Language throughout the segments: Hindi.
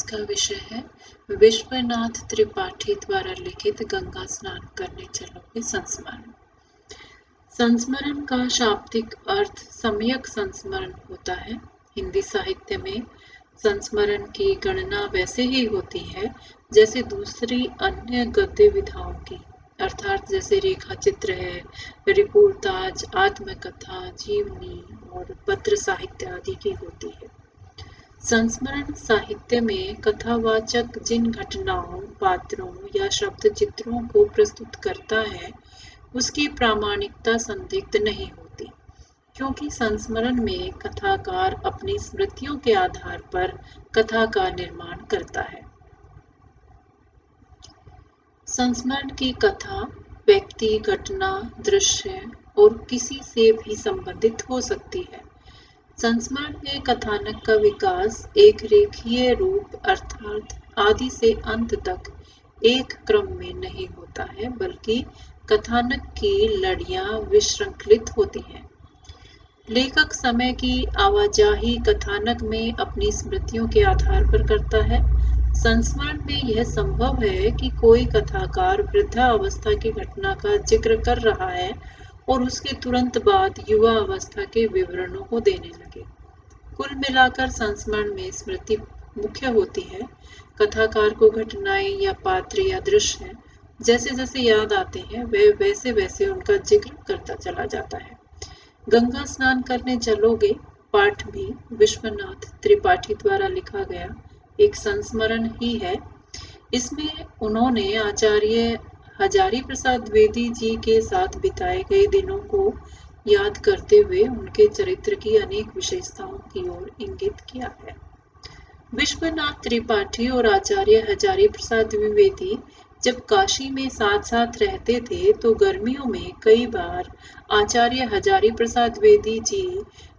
का विषय है विश्वनाथ त्रिपाठी द्वारा लिखित गंगा स्नान करने चलोगे संस्मरण। संस्मरण का शाब्दिक अर्थ सम्यक संस्मरण होता है। हिंदी साहित्य में संस्मरण की गणना वैसे ही होती है जैसे दूसरी अन्य गद्य विधाओं की, अर्थात जैसे रेखा चित्र है, रिपोर्टाज, आत्मकथा, जीवनी और पत्र साहित्य आदि की होती है। संस्मरण साहित्य में कथावाचक जिन घटनाओं, पात्रों या शब्द चित्रों को प्रस्तुत करता है उसकी प्रामाणिकता संदिग्ध नहीं होती, क्योंकि संस्मरण में कथाकार अपनी स्मृतियों के आधार पर कथा का निर्माण करता है। संस्मरण की कथा व्यक्ति, घटना, दृश्य और किसी से भी संबंधित हो सकती है। संस्मरण में कथानक का विकास एक रेखीय रूप अर्थात आदि से अंत तक एक क्रम में नहीं होता है, बल्कि कथानक की लड़ियां विशृंखलित होती हैं। लेखक समय की आवाजाही कथानक में अपनी स्मृतियों के आधार पर करता है। संस्मरण में यह संभव है कि कोई कथाकार वृद्धावस्था की घटना का जिक्र कर रहा है और उसके तुरंत बाद युवा अवस्था के विवरणों को देने लगे। कुल मिलाकर संस्मरण में स्मृति मुख्य होती है। कथाकार को घटनाएं या पात्र या दृश्य जैसे जैसे याद आते हैं वह वैसे वैसे उनका जिक्र करता चला जाता है। गंगा स्नान करने चलोगे पाठ भी विश्वनाथ त्रिपाठी द्वारा लिखा गया एक संस्मरण ही है। इसमें उन्होंने आचार्य हजारी प्रसाद द्विवेदी जी के साथ बिताए गए दिनों को याद करते हुए उनके चरित्र की अनेक विशेषताओं की ओर इंगित किया है। विश्वनाथ त्रिपाठी और आचार्य हजारी प्रसाद द्विवेदी जब काशी में साथ साथ रहते थे तो गर्मियों में कई बार आचार्य हजारी प्रसाद द्विवेदी जी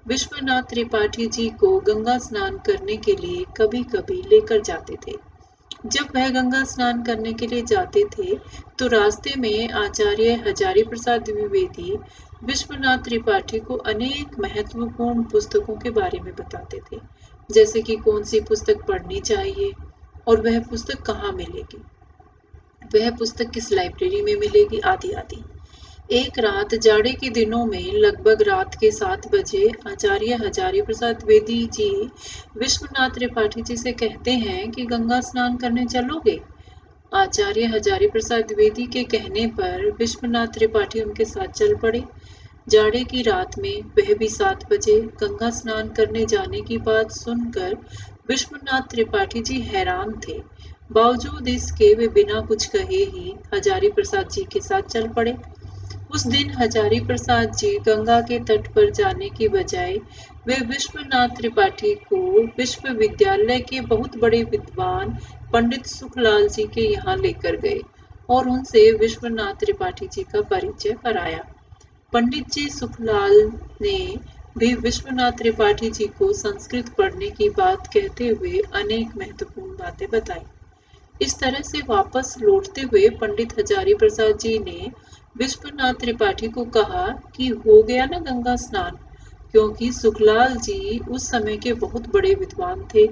विश्वनाथ त्रिपाठी जी को गंगा स्नान करने के लिए कभी कभी लेकर जाते थे। जब वह गंगा स्नान करने के लिए जाते थे तो रास्ते में आचार्य हजारी प्रसाद द्विवेदी विश्वनाथ त्रिपाठी को अनेक महत्वपूर्ण पुस्तकों के बारे में बताते थे, जैसे कि कौन सी पुस्तक पढ़नी चाहिए और वह पुस्तक कहाँ मिलेगी, वह पुस्तक किस लाइब्रेरी में मिलेगी, आदि आदि। एक रात जाड़े के दिनों में लगभग रात के 7 बजे आचार्य हजारी प्रसाद द्विवेदी जी विश्वनाथ त्रिपाठी जी से कहते हैं कि गंगा स्नान करने चलोगे। आचार्य हजारी प्रसाद द्विवेदी के कहने पर विश्वनाथ त्रिपाठी उनके साथ चल पड़े। जाड़े की रात में वह भी 7 बजे गंगा स्नान करने जाने की बात सुनकर विश्वनाथ त्रिपाठी जी हैरान थे। बावजूद इसके वे बिना कुछ कहे ही हजारी प्रसाद जी के साथ चल पड़े। उस दिन हजारी प्रसाद जी गंगा के तट पर जाने की बजाय वे विश्वनाथ त्रिपाठी को विश्वविद्यालय के बहुत बड़े विद्वान पंडित सुखलाल जी के यहाँ लेकर गए और उनसे विश्वनाथ त्रिपाठी जी का परिचय कराया। पंडित जी सुखलाल ने भी विश्वनाथ त्रिपाठी जी को संस्कृत पढ़ने की बात कहते हुए अनेक महत्वपूर्ण बातें बताई। इस तरह से वापस लौटते हुए पंडित हजारी प्रसाद जी ने विश्वनाथ त्रिपाठी को कहा कि हो गया ना गंगा स्नान, क्योंकि सुखलाल जी उस समय के बहुत बड़े विद्वान थे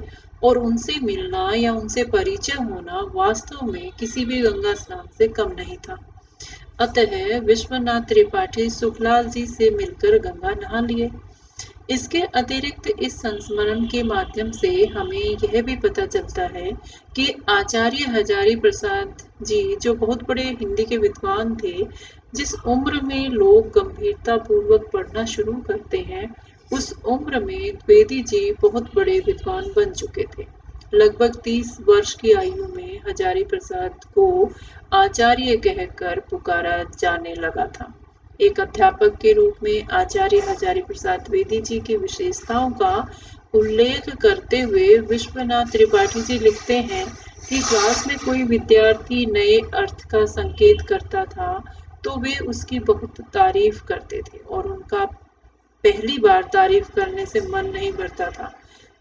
और उनसे मिलना या उनसे परिचय होना वास्तव में किसी भी गंगा स्नान से कम नहीं था। अतः विश्वनाथ त्रिपाठी सुखलाल जी से मिलकर गंगा नहा लिए। इसके अतिरिक्त इस संस्मरण के माध्यम से हमें यह भी पता चलता है कि आचार्य हजारी प्रसाद जी जो बहुत बड़े हिंदी के विद्वान थे, जिस उम्र में लोग गंभीरता पूर्वक पढ़ना शुरू करते हैं उस उम्र में द्विवेदी जी बहुत बड़े विद्वान बन चुके थे। लगभग 30 वर्ष की आयु में हजारी प्रसाद को आचार्य कहकर पुकारा जाने लगा था। एक अध्यापक के रूप में आचार्य हजारी प्रसाद द्विवेदी जी की विशेषताओं का उल्लेख करते हुए विश्वनाथ त्रिपाठी जी लिखते हैं कि क्लास में कोई विद्यार्थी नए अर्थ का संकेत करता था तो वे उसकी बहुत तारीफ करते थे और उनका पहली बार तारीफ करने से मन नहीं भरता था।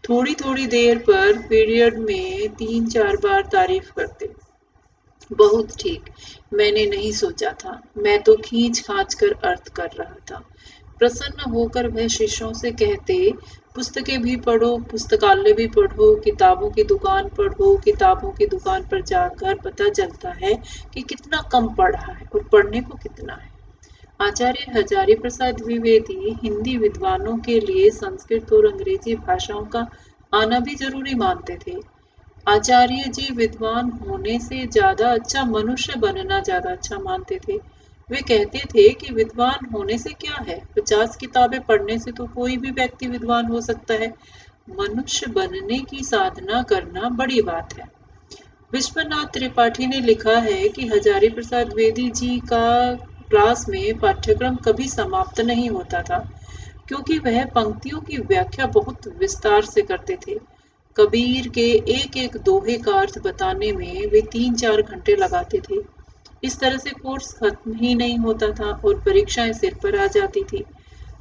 थोड़ी थोड़ी देर पर पीरियड में 3-4 बार तारीफ करते। बहुत ठीक, मैंने नहीं सोचा था, मैं तो खींच खांच कर अर्थ कर रहा था। प्रसन्न होकर वह शिष्यों से कहते, पुस्तकें भी पढ़ो, पुस्तकालय भी पढ़ो, किताबों की दुकान पढ़ो, किताबों की दुकान पर जाकर पता चलता है कि कितना कम पढ़ा है और पढ़ने को कितना है। आचार्य हजारी प्रसाद द्विवेदी हिंदी विद्वानों के लिए संस्कृत और अंग्रेजी भाषाओं का आना भी जरूरी मानते थे। आचार्य जी विद्वान होने से ज्यादा अच्छा मनुष्य बनना ज्यादा अच्छा मानते थे। वे कहते थे कि विद्वान होने से क्या है, 50 किताबें पढ़ने से तो कोई भी व्यक्ति विद्वान हो सकता है। मनुष्य बनने की साधना करना बड़ी बात है। विश्वनाथ त्रिपाठी ने लिखा है कि हजारी प्रसाद द्विवेदी जी का क्लास में पाठ्यक्रम कभी समाप्त नहीं होता था, क्योंकि वह पंक्तियों की व्याख्या बहुत विस्तार से करते थे। कबीर के एक एक दोहे का अर्थ बताने में वे 3-4 घंटे लगाते थे। इस तरह से कोर्स खत्म ही नहीं होता था और परीक्षाएं सिर पर आ जाती थी।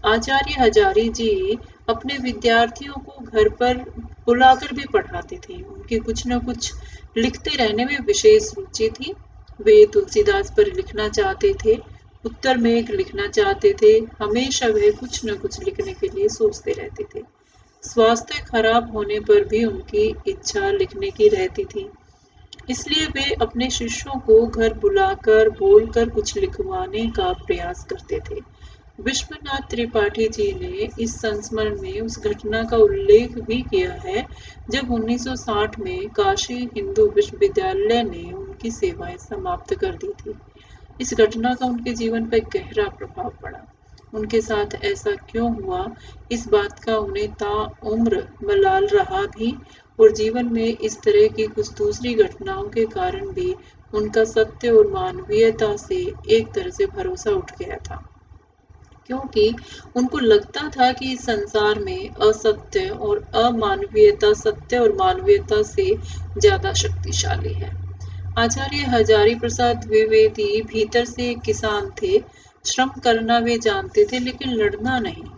आचार्य हजारी जी अपने विद्यार्थियों को घर पर बुलाकर भी पढ़ाते थे। उनकी कुछ न कुछ लिखते रहने में विशेष रुचि थी। वे तुलसीदास पर लिखना चाहते थे, उत्तर में लिखना चाहते थे। हमेशा वे कुछ न कुछ लिखने के लिए सोचते रहते थे। स्वास्थ्य खराब होने पर भी उनकी इच्छा लिखने की रहती थी, इसलिए वे अपने शिष्यों को घर बुलाकर बोलकर कुछ लिखवाने का प्रयास करते थे। विश्वनाथ त्रिपाठी जी ने इस संस्मरण में उस घटना का उल्लेख भी किया है जब 1960 में काशी हिंदू विश्वविद्यालय ने उनकी सेवाएं समाप्त कर दी थी। इस घटना का उनके जीवन पर गहरा प्रभाव पड़ा। उनके साथ ऐसा क्यों हुआ, इस बात का उन्हें ताउम्र मलाल रहा भी, और जीवन में इस तरह की कुछ दूसरी घटनाओं के कारण भी उनका सत्य और मानवीयता से एक तरह से भरोसा उठ गया था, क्योंकि उनको लगता था कि इस संसार में असत्य और अमानवीयता सत्य और मानवीयता से ज्यादा शक्तिशाली है। आचार्य हजारी प्रसाद द्विवेदी भीतर से एक किसान थे। श्रम करना वे जानते थे, लेकिन लड़ना नहीं।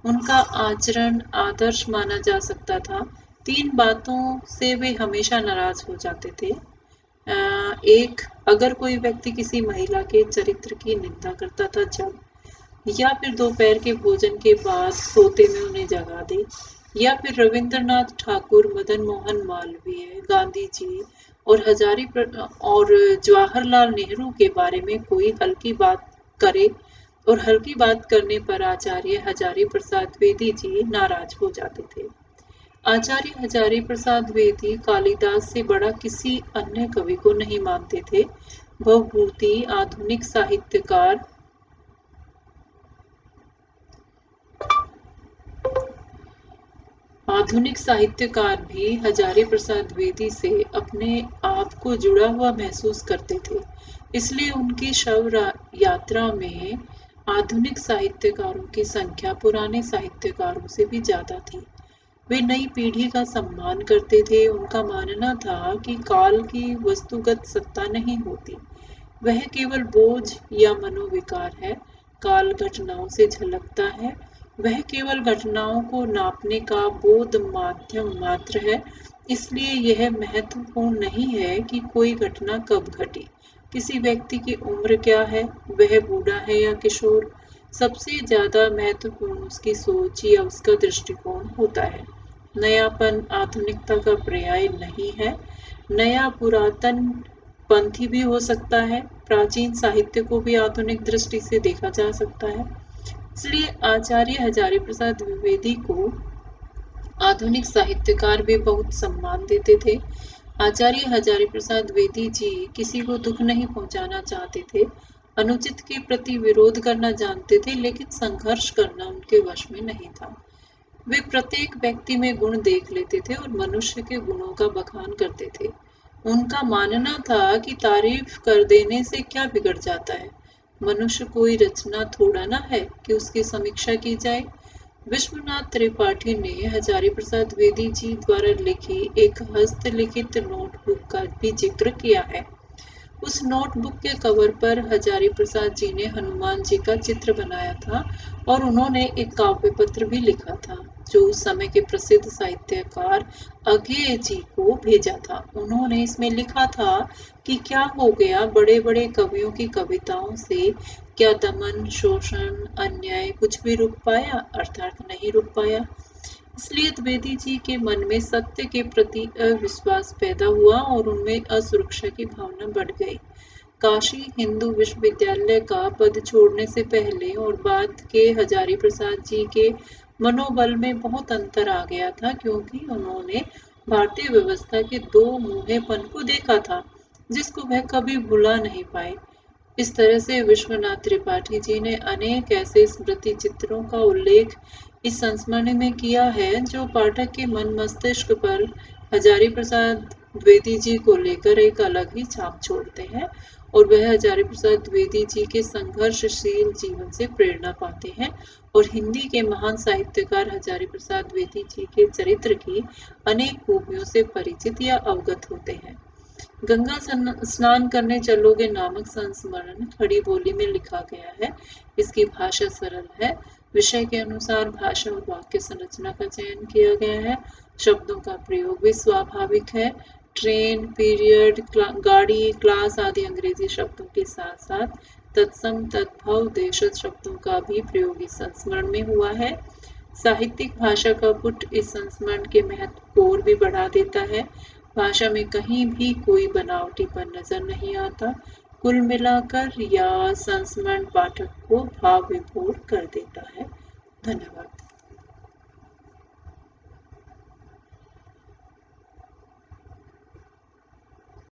उनका आचरण आदर्श माना जा सकता था। 3 बातों से वे हमेशा नाराज हो जाते थे। एक, अगर कोई व्यक्ति किसी महिला के चरित्र की निंदा करता था जब, या फिर दोपहर के भोजन के बाद सोते में उन्हें जगा दे, या फिर रविंद्रनाथ ठाकुर, मदन मोहन मालवीय, गांधी जी और और जवाहरलाल नेहरू के बारे में कोई हल्की बात करे, और हल्की बात करने पर आचार्य हजारी प्रसाद द्विवेदी जी नाराज हो जाते थे। आचार्य हजारी प्रसाद द्विवेदी कालिदास से बड़ा किसी अन्य कवि को नहीं मानते थे। भवभूति आधुनिक साहित्यकार भी हजारी प्रसाद द्विवेदी से अपने आप को जुड़ा हुआ महसूस करते थे। इसलिए उनकी शव यात्रा में आधुनिक साहित्यकारों की संख्या पुराने साहित्यकारों से भी ज्यादा थी। वे नई पीढ़ी का सम्मान करते थे। उनका मानना था कि काल की वस्तुगत सत्ता नहीं होती, वह केवल बोझ या मनोविकार है। काल घटनाओं से झलकता है, वह केवल घटनाओं को नापने का बोध माध्यम मात्र है। इसलिए यह महत्वपूर्ण नहीं है कि कोई घटना कब घटी, किसी व्यक्ति की उम्र क्या है, वह बूढ़ा है या किशोर। सबसे ज्यादा महत्वपूर्ण उसकी सोच या उसका दृष्टिकोण होता है। नयापन आधुनिकता का पर्याय नहीं है। नया पुरातन पंथी भी हो सकता है। प्राचीन साहित्य को भी आधुनिक दृष्टि से देखा जा सकता है। इसलिए आचार्य हजारी प्रसाद द्विवेदी को आधुनिक साहित्यकार भी बहुत सम्मान देते थे। आचार्य हजारी प्रसाद द्विवेदी जी किसी को दुख नहीं पहुंचाना चाहते थे, अनुचित के प्रति विरोध करना जानते थे, लेकिन संघर्ष करना उनके वश में नहीं था। वे प्रत्येक व्यक्ति में गुण देख लेते थे और मनुष्य के गुणों का बखान करते थे। उनका मानना था कि तारीफ कर देने से क्या बिगड़ जाता है, मनुष्य कोई रचना थोड़ा ना है कि उसकी समीक्षा की जाए। विश्वनाथ त्रिपाठी ने हजारी प्रसाद द्विवेदी जी द्वारा लिखी एक हस्तलिखित नोटबुक का भी जिक्र किया है। उस नोटबुक के कवर पर हजारी प्रसाद जी ने हनुमान जी का चित्र बनाया था और उन्होंने एक काव्य पत्र भी लिखा था, जो उस समय के प्रसिद्ध साहित्यकार अज्ञेय जी को भेजा था। उन्होंने इसमें लिखा था कि क्या हो गया, बड़े बड़े कवियों की कविताओं से क्या दमन, शोषण, अन्याय कुछ भी रुक पाया? अर्थात नहीं रुक पाया। इसलिए द्विवेदी जी के मन में सत्य के प्रति अविश्वास पैदा हुआ और उनमें असुरक्षा की भावना बढ़ गई। काशी हिंदू विश्वविद्यालय का पद छोड़ने से पहले और बाद के हजारी प्रसाद जी के मनोबल में बहुत अंतर आ गया था, क्योंकि उन्होंने भारतीय व्यवस्था के दो मुंहेपन को देखा था, जिसको वह कभी भुला नहीं पाए। इस तरह से विश्वनाथ त्रिपाठी जी ने अनेक ऐसे स्मृति चित्रों का उल्लेख इस संस्मरण में किया है, जो पाठक के मन मस्तिष्क पर हजारी प्रसाद द्विवेदी जी को लेकर एक अलग ही छाप छोड़ते हैं, और वह हजारी प्रसाद द्विवेदी जी के संघर्षशील जीवन से प्रेरणा पाते हैं और हिंदी के महान साहित्यकार हजारी प्रसाद द्विवेदी जी के चरित्र की अनेक खूबियों से परिचित या अवगत होते हैं। गंगा स्नान करने चलोगे नामक संस्मरण खड़ी बोली में लिखा गया है। इसकी भाषा सरल है। विषय के अनुसार भाषा और वाक्य संरचना का चयन किया गया है। शब्दों का प्रयोग भी स्वाभाविक है। ट्रेन, पीरियड, गाड़ी, क्लास आदि अंग्रेजी शब्दों के साथ साथ तत्सम, तद्भव, देशज शब्दों का भी प्रयोग इस संस्मरण में हुआ है। साहित्यिक भाषा का पुट इस संस्मरण के महत्व को और भी बढ़ा देता है। भाषा में कहीं भी कोई बनावटीपन नजर नहीं आता। कुल मिलाकर यह संस्मरण पाठक को भाव विभोर कर देता है। धन्यवाद।